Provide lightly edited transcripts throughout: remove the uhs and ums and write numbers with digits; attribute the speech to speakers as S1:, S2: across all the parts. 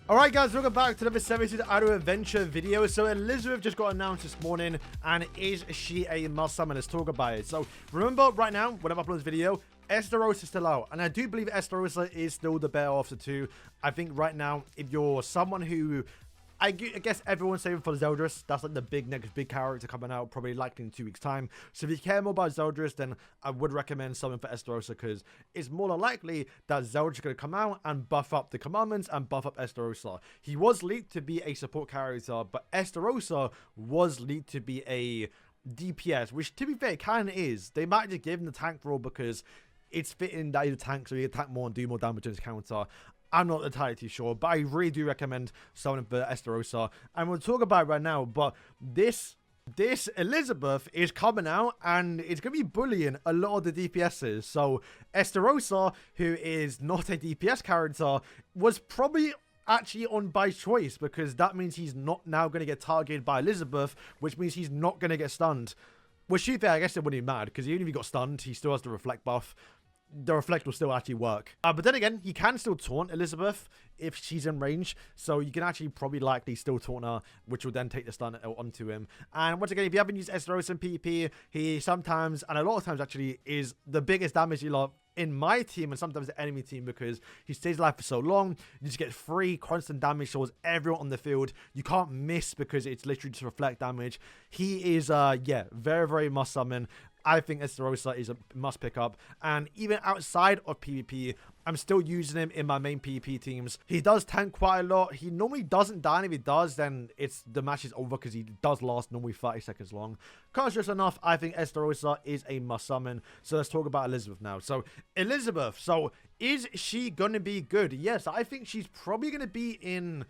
S1: Alright guys, welcome back to another 17 Idle Adventure video. So Elizabeth just got announced this morning, and is she a must summon? Let's talk about it. So remember, right now, when I upload this video, Estarossa is still out, and I do believe Estarossa is still the better of the two. I think right now, if you're someone who... I guess everyone's saving for Zeldris. That's like the next big character coming out, probably likely in 2 weeks' time. So if you care more about Zeldris, then I would recommend something for Estarossa, because it's more than likely that Zeldris is going to come out and buff up the commandments and buff up Estarossa. He was leaked to be a support character, but Estarossa was leaked to be a DPS, which to be fair, kind of is. They might just give him the tank role because it's fitting that he's a tank, so he can attack more and do more damage to his counter. I'm not entirely too sure, but I really do recommend summoning for Estarossa. And we'll talk about it right now, but this Elizabeth is coming out, and it's going to be bullying a lot of the DPSs. So Estarossa, who is not a DPS character, was probably actually on by choice, because that means he's not now going to get targeted by Elizabeth, which means he's not going to get stunned. Which, to be fair, I guess it wouldn't even matter, because even if he got stunned, he still has the reflect buff. The reflect will still actually work. But then again, he can still taunt Elizabeth if she's in range, so you can actually probably likely still taunt her, which will then take the stun onto him. And once again, if you haven't used Estarossa in PvP, he sometimes, and a lot of times actually, is the biggest damage dealer in my team and sometimes the enemy team, because he stays alive for so long. You just get free constant damage towards everyone on the field. You can't miss because it's literally just reflect damage. He is yeah, very must summon. I think Estarossa is a must pick up, and even outside of PvP, I'm still using him in my main PvP teams. He does tank quite a lot. He normally doesn't die, and if he does, then the match is over, because he does last normally 30 seconds long. Conscious enough, I think Estarossa is a must summon. So let's talk about Elizabeth now. So Elizabeth, so is she gonna be good? Yes, I think she's probably gonna be in...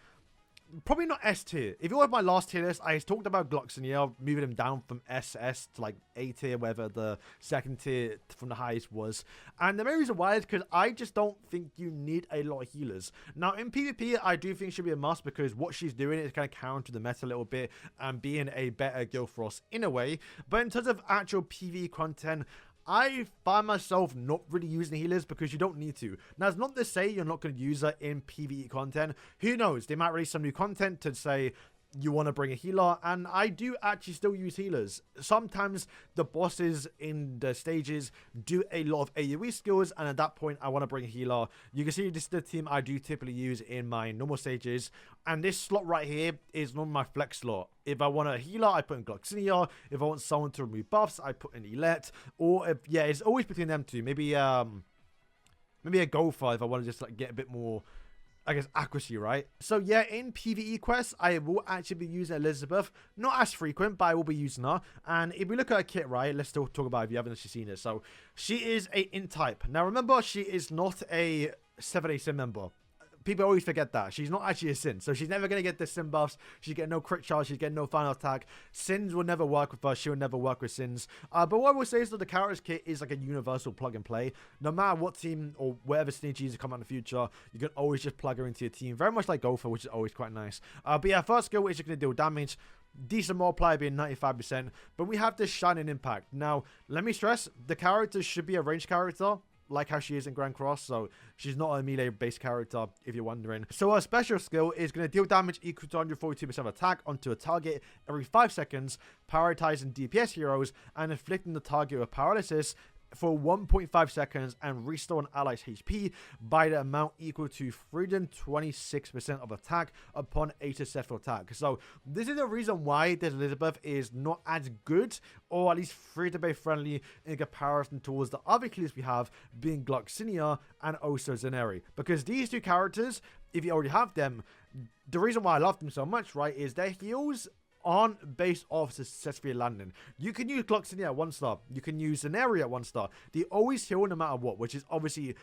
S1: Probably not S tier. If you look at my last tier list, I talked about Gloxinia, moving him down from SS to like A tier, wherever the second tier from the highest was. And the main reason why is because I just don't think you need a lot of healers. Now, in PvP, I do think she'll be a must, because what she's doing is kind of counter the meta a little bit and being a better Gilfrost in a way. But in terms of actual PvE content, I find myself not really using healers, because you don't need to. Now, it's not to say you're not going to use her in PvE content. Who knows? They might release some new content to say you want to bring a healer, and I do actually still use healers. Sometimes the bosses in the stages do a lot of AoE skills, and at that point I want to bring a healer. You can see this is the team I do typically use in my normal stages, and this slot right here is normally my flex slot. If I want a healer, I put in Gloxinia. If I want someone to remove buffs, I put in Elette. Or if, yeah, it's always between them two. Maybe a Gopher if I want to just like get a bit more, I guess, accuracy, right? So yeah, in PvE quests, I will actually be using Elizabeth. Not as frequent, but I will be using her. And if we look at her kit, right, let's still talk about it if you haven't actually seen it. So she is a int type. Now remember, she is not a 7A sim member. People always forget that. She's not actually a Sin. So she's never going to get the Sin buffs. She's getting no crit charge. She's getting no final attack. Sins will never work with her. She will never work with Sins. But what I will say is that the character's kit is like a universal plug and play. No matter what team or whatever synergies come out in the future, you can always just plug her into your team. Very much like Gopher, which is always quite nice. But yeah, first skill is just going to deal damage. Decent multiplier being 95%. But we have this shining impact. Now, let me stress, the character should be a ranged character, like how she is in Grand Cross, so she's not a melee-based character, if you're wondering. So her special skill is going to deal damage equal to 142% of attack onto a target every 5 seconds, prioritizing DPS heroes, and inflicting the target with paralysis for 1.5 seconds, and restore an ally's HP by the amount equal to 326% of attack upon a successful attack. So this is the reason why this Elizabeth is not as good, or at least free-to-play friendly, in comparison towards the other healers we have, being Gloxinia and also Zeneri. Because these two characters, if you already have them, the reason why I love them so much, right, is their heals aren't based off successfully landing. You can use Gloxinia at 1 star. You can use Zeneri at 1 star. They always heal no matter what, which is obviously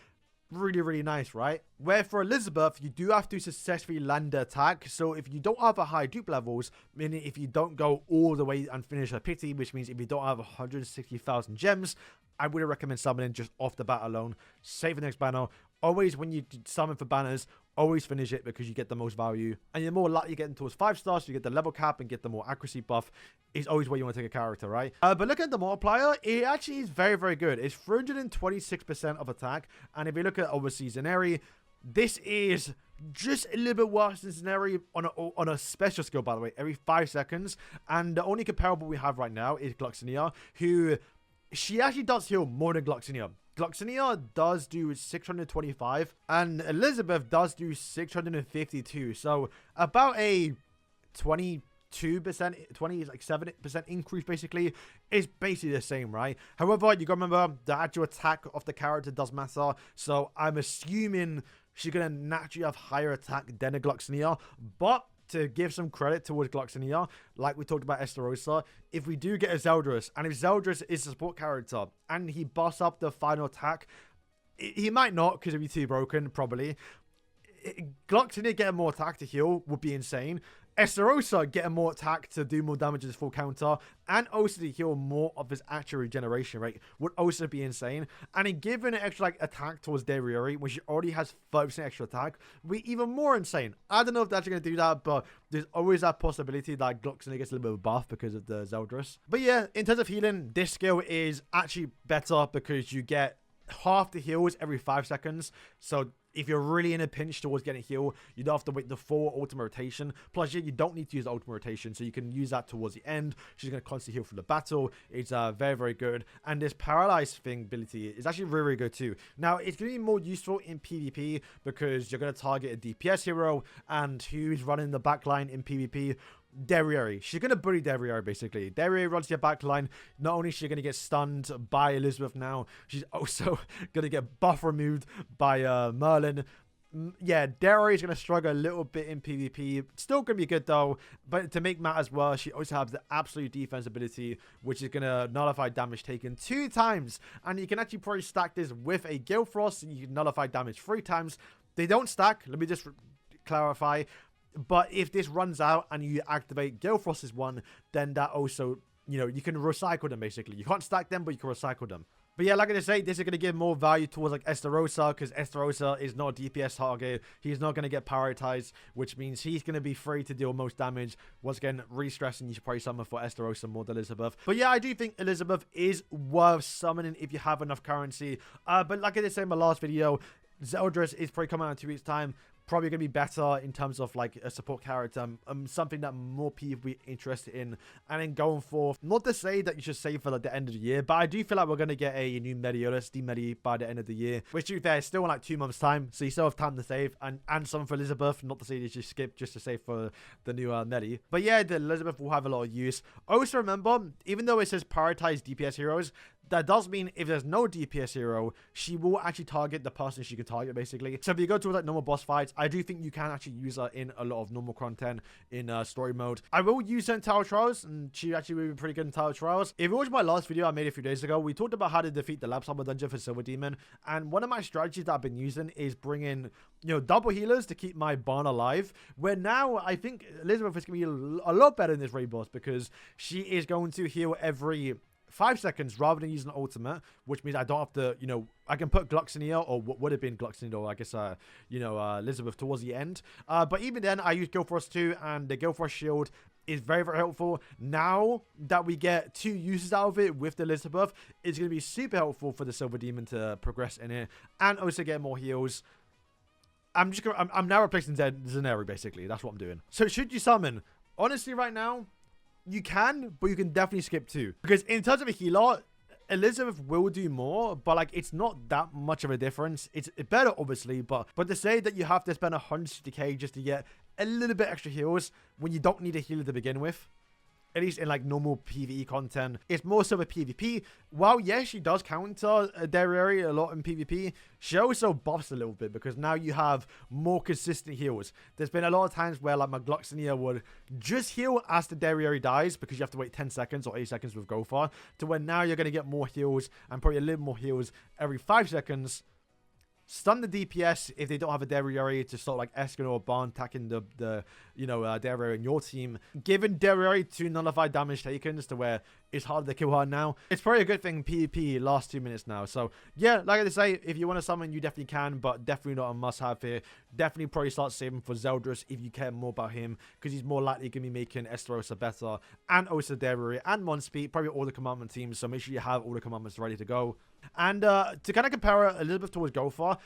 S1: really nice, right? Where for Elizabeth, you do have to successfully land the attack. So if you don't have a high dupe levels, meaning if you don't go all the way and finish a pity, which means if you don't have 160,000 gems, I wouldn't recommend summoning just off the bat alone. Save the next banner. Always, when you summon for banners, always finish it, because you get the most value. And you're more likely getting towards 5 stars, so you get the level cap and get the more accuracy buff. Is always where you want to take a character, right? But look at the multiplier. It actually is very good. It's 326% of attack. And if you look at, obviously, Zeneri, This is just a little bit worse than Scenario on a special skill, by the way, every 5 seconds. And the only comparable we have right now is Gloxinia, who she actually does heal more than Gloxinia. Gloxinia does do 625, and Elizabeth does do 652. So about a 22%, 27% increase basically is basically the same, right? However, you gotta remember the actual attack of the character does matter. So I'm assuming she's gonna naturally have higher attack than a Gloxinia, but to give some credit towards Gloxinia, like we talked about Estarossa, if we do get a Zeldris, and if Zeldris is a support character, and he buffs up the final attack, he might not, because it'd be too broken, probably. Gloxinia getting more attack to heal would be insane. Estarossa getting more attack to do more damage as full counter, and also to heal more of his actual regeneration rate would also be insane. And in giving an extra like attack towards Dariori, when she already has 5% extra attack, would be even more insane. I don't know if they're actually going to do that, but there's always that possibility that Gloxinia gets a little bit of a buff because of the Zeldris. But yeah, in terms of healing, this skill is actually better because you get half the heals every 5 seconds. So if you're really in a pinch towards getting healed, you don't have to wait the full ultimate rotation. Plus, yeah, you don't need to use the ultimate rotation, so you can use that towards the end. She's going to constantly heal through the battle. It's very, very good. And this paralyzed thing ability is actually really, really good too. Now, it's going to be more useful in PvP because you're going to target a DPS hero, and who's running the backline in PvP? Dariori. She's going to bully Dariori, basically. Dariori runs your backline. Not only is she going to get stunned by Elizabeth now, she's also going to get buff removed by Merlin. Yeah, Dariori is going to struggle a little bit in PvP. Still going to be good, though. But to make matters worse, she also has the absolute defense ability, which is going to nullify damage taken 2 times. And you can actually probably stack this with a Gale Frost, and you can nullify damage 3 times. They don't stack. Let me just clarify. But if this runs out and you activate Gale Frost's one, then that also, you know, you can recycle them basically. You can't stack them, but you can recycle them. But yeah, like I say, this is going to give more value towards like Estarossa, because Estarossa is not a DPS target. He's not going to get prioritized, which means he's going to be free to deal most damage. Once again, re-stressing, you should probably summon for Estarossa more than Elizabeth. But yeah, I do think Elizabeth is worth summoning if you have enough currency. But like I did say in my last video, Zeldris is probably coming out in 2 weeks' time. Probably going to be better in terms of like a support character, something that more people be interested in. And then going forth, not to say that you should save for like the end of the year, but I do feel like we're going to get a new Mediolis D-Medi by the end of the year, which to be fair is still in like 2 months time, so you still have time to save, and something for Elizabeth, not to say you just skip just to save for the new Medi. But yeah, the Elizabeth will have a lot of use. Also remember, even though it says prioritize DPS heroes, that does mean if there's no DPS hero, she will actually target the person she can target, basically. So if you go to like normal boss fights, I do think you can actually use her in a lot of normal content in story mode. I will use her in Tower Trials, and she actually will be pretty good in Tower Trials. If you watched my last video I made a few days ago, we talked about how to defeat the Lab Summer Dungeon for Silver Demon, and one of my strategies that I've been using is bringing, you know, double healers to keep my barn alive, where now I think Elizabeth is going to be a lot better in this raid boss, because she is going to heal every 5 seconds rather than using an ultimate, which means I don't have to, you know, I can put Gloxinia, or what would have been Gloxinia, or I guess, you know, Elizabeth towards the end. But even then, I use Gale Frost too, and the Gale Frost shield is very, very helpful. Now that we get 2 uses out of it with the Elizabeth, it's going to be super helpful for the Silver Demon to progress in it, and also get more heals. I'm now replacing Zeneri, basically. That's what I'm doing. So should you summon? Honestly, right now, you can, but you can definitely skip too. Because in terms of a healer, Elizabeth will do more, but like it's not that much of a difference. It's better, obviously, but to say that you have to spend 160k just to get a little bit extra heals when you don't need a healer to begin with, at least in like normal PvE content, it's more so a PvP. While yes, she does counter Dariori a lot in PvP, she also buffs a little bit because now you have more consistent heals. There's been a lot of times where like my Gloxinia would just heal as the Dariori dies because you have to wait 10 seconds or 8 seconds with Gofar, to where now you're going to get more heals and probably a little more heals every 5 seconds. Stun the DPS if they don't have a Dariori to start like Eskin or Barn attacking the you know, Dariori in your team. Giving Dariori 2 nullified damage taken to where it's harder to kill her now. It's probably a good thing PvP lasts 2 minutes now. So yeah, like I say, if you want to summon, you definitely can, but definitely not a must-have here. Definitely probably start saving for Zeldris if you care more about him, because he's more likely going to be making Estarossa better, and also Dariori and Monspeed, probably all the commandment teams. So make sure you have all the commandments ready to go. And to kind of compare Elizabeth towards Gopher,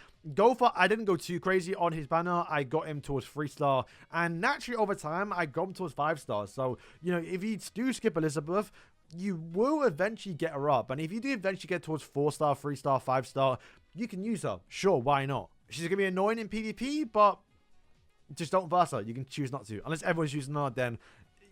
S1: I didn't go too crazy on his banner. I got him towards 3-star. And naturally, over time, I got him towards 5 stars. So, you know, if you do skip Elizabeth, you will eventually get her up. And if you do eventually get towards 4-star, 3-star, 5-star, you can use her. Sure, why not? She's going to be annoying in PvP, but just don't verse her. You can choose not to. Unless everyone's using her, then,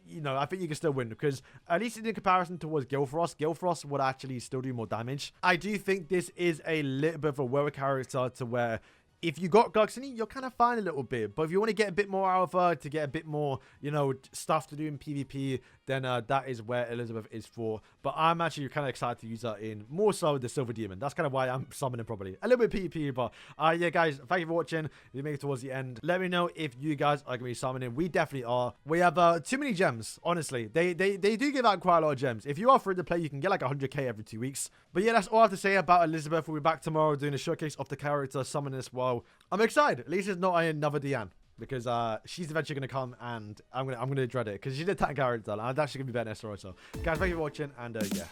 S1: you know, I think you can still win. Because at least in comparison towards Gilfrost would actually still do more damage. I do think this is a little bit of a lower character to where if you got Gluxony, you're kind of fine a little bit. But if you want to get a bit more out of her, to get a bit more, you know, stuff to do in PvP, then that is where Elizabeth is for. But I'm actually kind of excited to use her in more so the Silver Demon. That's kind of why I'm summoning probably. A little bit PvP, but yeah, guys, thank you for watching. If you make it towards the end, let me know if you guys are going to be summoning. We definitely are. We have too many gems, honestly. They do give out quite a lot of gems. If you are free to play, you can get like 100k every 2 weeks. But yeah, that's all I have to say about Elizabeth. We'll be back tomorrow doing a showcase of the character summoning as well. I'm excited. At least it's not another Diane, because she's eventually going to come and I'm gonna dread it because she's a tank character and I'm actually going to be better than Estarossa. Guys, thank you for watching and yeah.